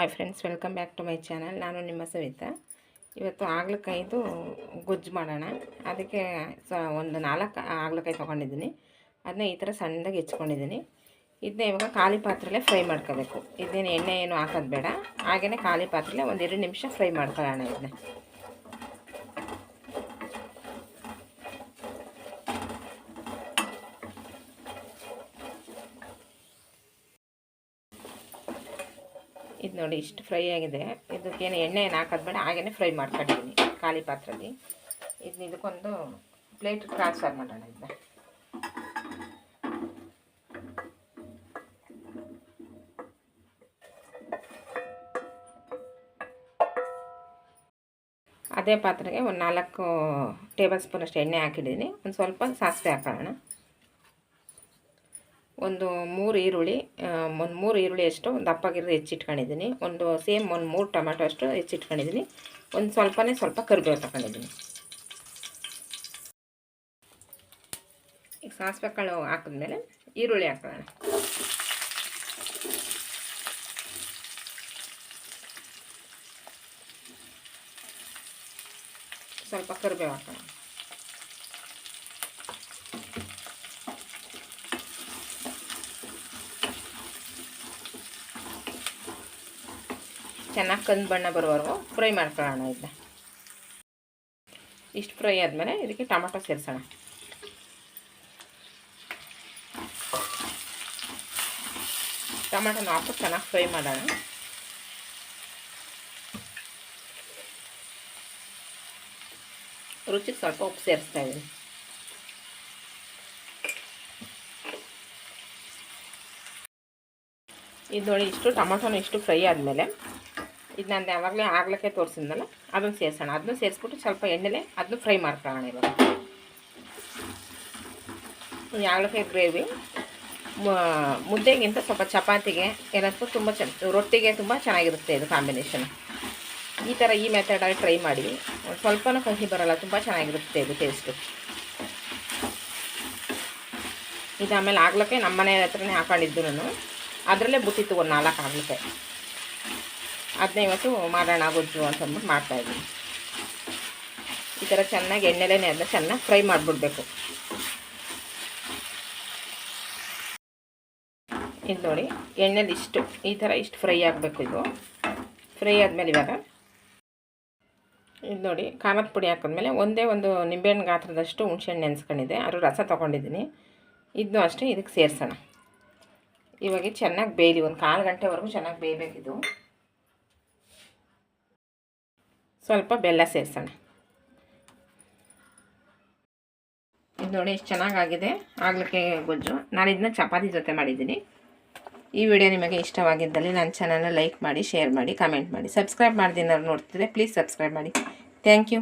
Hi friends, welcome back to my channel. ನಾನು ನಿಮ್ಮ ಸವಿತಾ. ಇವತ್ತು ಹಾಗಲಕಾಯಿದು ಗೊಜ್ಜು ಮಾಡೋಣ. ಅದಕ್ಕೆ ಒಂದು 4 ಹಾಗಲಕಾಯಿ ತೊಗೊಂಡಿದ್ದೀನಿ. ಅದನ್ನ ಈ ಥರ ಸಣ್ಣದಾಗಿ ಹೆಚ್ಕೊಂಡಿದ್ದೀನಿ. ಇದನ್ನ ಇವಾಗ ಖಾಲಿ ಪಾತ್ರೆಲೇ ಫ್ರೈ ಮಾಡ್ಕೋಬೇಕು. ಇದನ್ನೇನು ಎಣ್ಣೆ ಏನು ಹಾಕೋದು ಬೇಡ, ಹಾಗೆಯೇ ಖಾಲಿ ಪಾತ್ರೆಲೇ ಒಂದು 2 ನಿಮಿಷ ಫ್ರೈ ಮಾಡ್ಕೊಳ್ಳೋಣ. ಇದನ್ನ ಇದು ನೋಡಿ, ಇಷ್ಟು ಫ್ರೈ ಆಗಿದೆ. ಇದಕ್ಕೇನು ಎಣ್ಣೆ ಏನು ಹಾಕೋದು ಬೇಡ, ಹಾಗೆಯೇ ಫ್ರೈ ಮಾಡ್ಕೊಂಡಿದ್ದೀನಿ ಖಾಲಿ ಪಾತ್ರೆಯಲ್ಲಿ. ಇದಕ್ಕೊಂದು ಪ್ಲೇಟ್ ಟ್ರಾನ್ಸ್ಫರ್ ಮಾಡೋಣ. ಇದನ್ನ ಅದೇ ಪಾತ್ರೆಗೆ ಒಂದು 4 ಟೇಬಲ್ ಸ್ಪೂನಷ್ಟು ಎಣ್ಣೆ ಹಾಕಿದ್ದೀನಿ. ಒಂದು ಸ್ವಲ್ಪ ಸಾಸಿವೆ ಹಾಕೋಣ. ಒಂದು 3 ಈರುಳ್ಳಿ ಅಷ್ಟು ದಪ್ಪಾಗಿರೋದು ಹೆಚ್ಚಿಟ್ಕೊಂಡಿದ್ದೀನಿ. ಒಂದು 3 ಟೊಮೆಟೊ ಅಷ್ಟು ಹೆಚ್ಚಿಟ್ಕೊಂಡಿದ್ದೀನಿ. ಒಂದು ಸ್ವಲ್ಪ ಕರಿಬೇವು ತಗೊಂಡಿದ್ದೀನಿ. ಈಗ ಸಾಸಿವೆ ಕಾಳು ಹಾಕಿದ್ಮೇಲೆ ಈರುಳ್ಳಿ ಹಾಕೋಣ. ಸ್ವಲ್ಪ ಕರಿಬೇವು ಹಾಕೋಣ. ಚೆನ್ನಾಗಿ ಕಂದು ಬಣ್ಣ ಬರುವವರೆಗೂ ಫ್ರೈ ಮಾಡ್ಕೊಳ್ಳೋಣ. ಇದನ್ನ ಇಷ್ಟು ಫ್ರೈ ಆದಮೇಲೆ ಇದಕ್ಕೆ ಟೊಮೆಟೊ ಸೇರಿಸೋಣ. ಟೊಮೆಟೊನ ಹಾಕಿ ಚೆನ್ನಾಗಿ ಫ್ರೈ ಮಾಡೋಣ. ರುಚಿಗೆ ಸ್ವಲ್ಪ ಉಪ್ಪು ಸೇರಿಸ್ತಾ ಇದ್ದೀನಿ. ಇದು ನೋಡಿ, ಇಷ್ಟು ಟೊಮೆಟೊನ ಇಷ್ಟು ಫ್ರೈ ಆದಮೇಲೆ ಇದು ನಾನು ಯಾವಾಗಲೇ ಹಾಗಲಕಾಯಿ ತೋರಿಸಿದ್ನಲ್ಲ, ಅದನ್ನು ಸೇರಿಸೋಣ. ಅದನ್ನು ಸೇರಿಸ್ಬಿಟ್ಟು ಸ್ವಲ್ಪ ಎಣ್ಣೆಲೆ ಅದನ್ನು ಫ್ರೈ ಮಾಡ್ಕೊಳ್ಳೋಣ. ಇವಾಗ ಈ ಹಾಗಲಕಾಯಿ ಗ್ರೇವಿ ಮುದ್ದೆಗಿಂತ ಸ್ವಲ್ಪ ಚಪಾತಿಗೆ ಏನಾದರೂ ತುಂಬ ರೊಟ್ಟಿಗೆ ತುಂಬ ಚೆನ್ನಾಗಿರುತ್ತೆ. ಇದು ಕಾಂಬಿನೇಷನ್ ಈ ಮೆಥಡಲ್ಲಿ ಟ್ರೈ ಮಾಡಿ. ಒಂದು ಸ್ವಲ್ಪನೂ ಕಹಿ ಬರೋಲ್ಲ, ತುಂಬ ಚೆನ್ನಾಗಿರುತ್ತೆ ಇದು ಟೇಸ್ಟು. ಇದು ಆಮೇಲೆ ಹಾಗಲಕಾಯಿ ನಮ್ಮ ಮನೆ ಹತ್ರನೇ ಹಾಕೊಂಡಿದ್ದು ನಾನು. ಅದರಲ್ಲೇ ಬುಟ್ಟಿತ್ತು ಒಂದು 4 ಹಾಗಲಕಾಯಿ. ಅದನ್ನೇ ಇವತ್ತು ಮಾಡೋಣ ಗೊಜ್ಜು ಅಂತಂದ್ಬಿಟ್ಟು ಮಾಡ್ತಾಯಿದ್ದೀನಿ. ಈ ಥರ ಚೆನ್ನಾಗಿ ಎಣ್ಣೆಲೇ ಅದನ್ನ ಚೆನ್ನಾಗಿ ಫ್ರೈ ಮಾಡಿಬಿಡ್ಬೇಕು. ಇದು ನೋಡಿ, ಎಣ್ಣೆಲಿ ಇಷ್ಟು ಫ್ರೈ ಆಗಬೇಕು. ಇದು ಫ್ರೈ ಆದಮೇಲೆ ಇವಾಗ ಇದು ನೋಡಿ, ಖಾರದ ಪುಡಿ ಹಾಕಿದ್ಮೇಲೆ ಒಂದು ನಿಂಬೆಹಣ್ಣು ಗಾತ್ರದಷ್ಟು ಹುಣಸೆಹಣ್ಣು ನೆನೆಸ್ಕೊಂಡಿದ್ದೆ, ಅದ್ರ ರಸ ತೊಗೊಂಡಿದ್ದೀನಿ. ಇದನ್ನು ಅಷ್ಟೇ ಇದಕ್ಕೆ ಸೇರಿಸೋಣ. ಇವಾಗ ಚೆನ್ನಾಗಿ ಬೇಯಲಿ, ಒಂದು 1/4 ಗಂಟೆವರೆಗೂ ಚೆನ್ನಾಗಿ ಬೇಯಬೇಕಿದು. ಸ್ವಲ್ಪ ಬೆಲ್ಲ ಸೇರಿಸೋಣ. ಇದು ನೋಡಿ, ಎಷ್ಟು ಚೆನ್ನಾಗಾಗಿದೆ ಹಾಗಲಕಾಯಿ ಗೊಜ್ಜು. ನಾನು ಇದನ್ನ ಚಪಾತಿ ಜೊತೆ ಮಾಡಿದ್ದೀನಿ. ಈ ವಿಡಿಯೋ ನಿಮಗೆ ಇಷ್ಟವಾಗಿದ್ದಲ್ಲಿ ನನ್ನ ಚಾನಲ್ನ ಲೈಕ್ ಮಾಡಿ, ಶೇರ್ ಮಾಡಿ, ಕಮೆಂಟ್ ಮಾಡಿ. ಸಬ್ಸ್ಕ್ರೈಬ್ ಮಾಡ್ದಿನ ನೋಡ್ತಿದ್ರೆ ಪ್ಲೀಸ್ ಸಬ್ಸ್ಕ್ರೈಬ್ ಮಾಡಿ. Thank you.